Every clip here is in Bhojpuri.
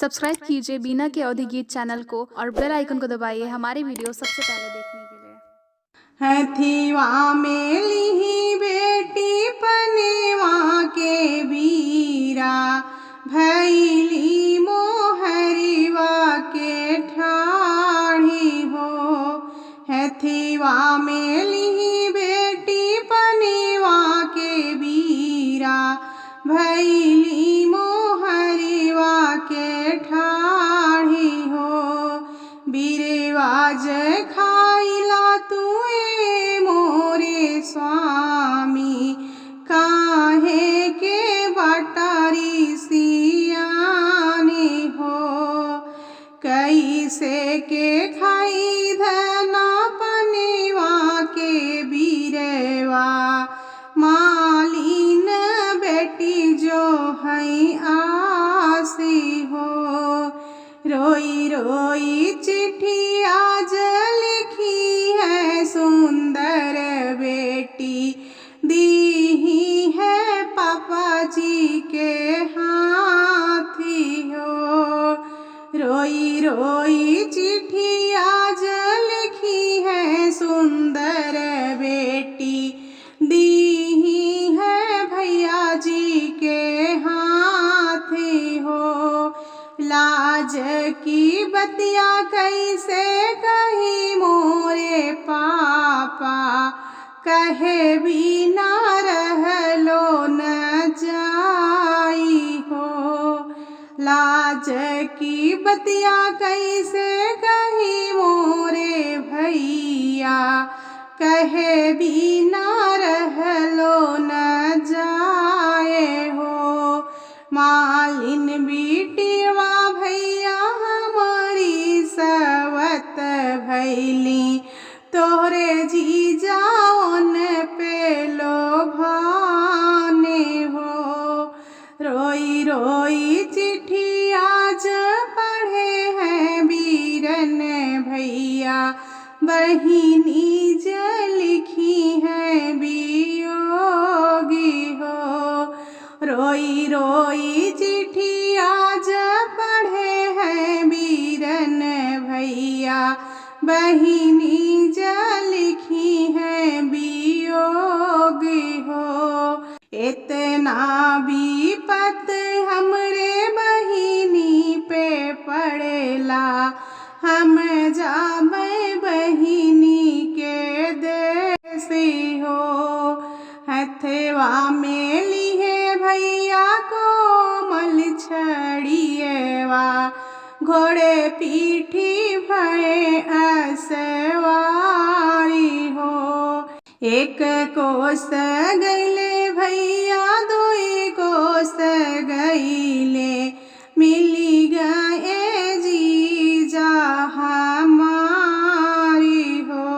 सब्सक्राइब कीजिए बीना के अवधि गीत चैनल को और बेल आइकन को दबाइए हमारी वीडियो सबसे पहले देखने के लिए। हथिवा में लिही बेटी पनेवा के बीरा, भैली मोहरिवा के ठाढ़ी हो। हथिवा में लिही बेटी पनेवा के बीरा, भैली मोहरिवा के ठाढ़ी हो। बीरेवाज खाइला तुए मोरे स्वामी, काहे के बटारी सियानी हो। कैसे के खाई धना पनेवा के बीरेवा, मालिन बेटी जो है आसी हो। रोई रोई चिट्ठी आज लिखी है सुंदर बेटी, दी है पापा जी के हाथी हो। रोई रोई चिट्ठी आज लिखी है सुंदर बेटी, दी है भैया जी के हाथी हो। लाज की बतिया कैसे कही मोरे पापा, कहे बिना रहलो न जाई हो। लाज की बतिया कैसे कही मोरे भैया, कहे बिना रहलो न जाए हो। मालिन बेटीवा भैया हमारी सवत भैली, तोहरे जी जाओन पे लोभाने हो। रोई रोई चिट्ठी आज पढ़े हैं बीरन भैया, बहिनी ज लिखी है बियोगी हो। रोई रोई चिट्ठी आज पढ़े हैं बीरन भैया, बहिनी ज लिखी है बियोगी हो। इतना विपत हमरे बहिनी पे पड़ेला, हम जाबै बहिनी के देसी हो। हथवा में लिहे भैया कोमल छड़िएवा, घोड़े पीठी भय असवारी हो। एक कोस गईले भैया दुई कोस गईले, मिली गए जीजा हमारी हो।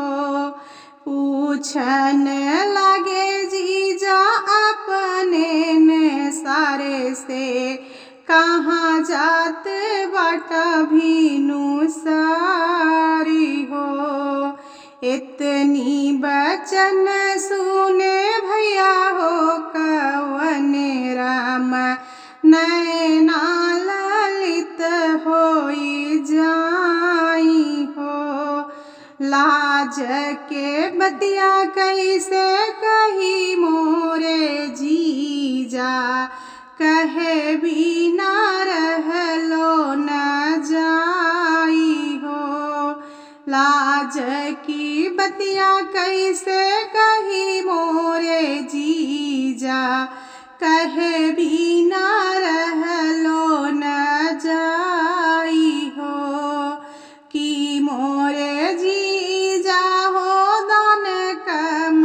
पूछन लगे जीजा अपने ने सारे से, कहाँ जात बाटा भीनु सारी हो। इतनी बचन सुने भैया हो कवन राम, नैना ललित होई जाई हो। लाज के बतिया कैसे कही मोरे जीजा, कहे बिना रहलो न जाई हो। लाज की बतिया कैसे कही मोरे जीजा, कहे बिना रहलो न जाई हो। कि मोरे जीजा हो दान कम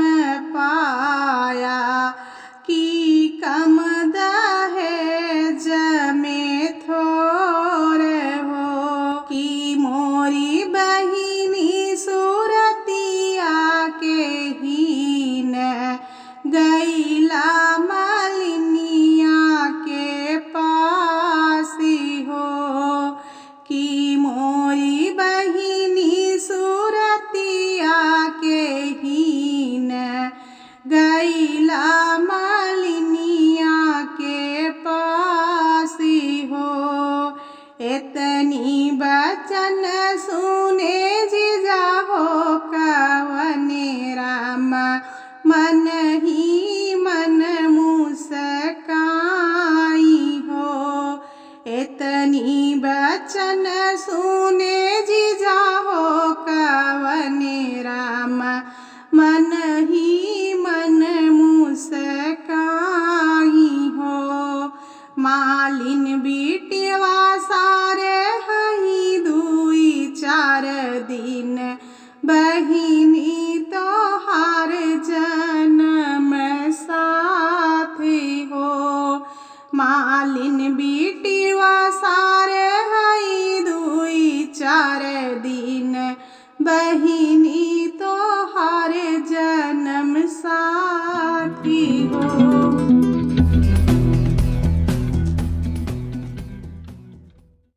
पाया, कि कम दहेज में थोड़े हो। कि मोरी बहिनी सूरतिया के हीन, गईला मालिनिया के पासी हो। कि मोरी बहिनी सूरतिया के हीन, गईला मालिनिया के पासी हो। एतनी बचन सुने जिजा हो कवने रामा मन ही मन मुस्काई हो। एतनी बचन सुने जिजा हो कवने रामा मन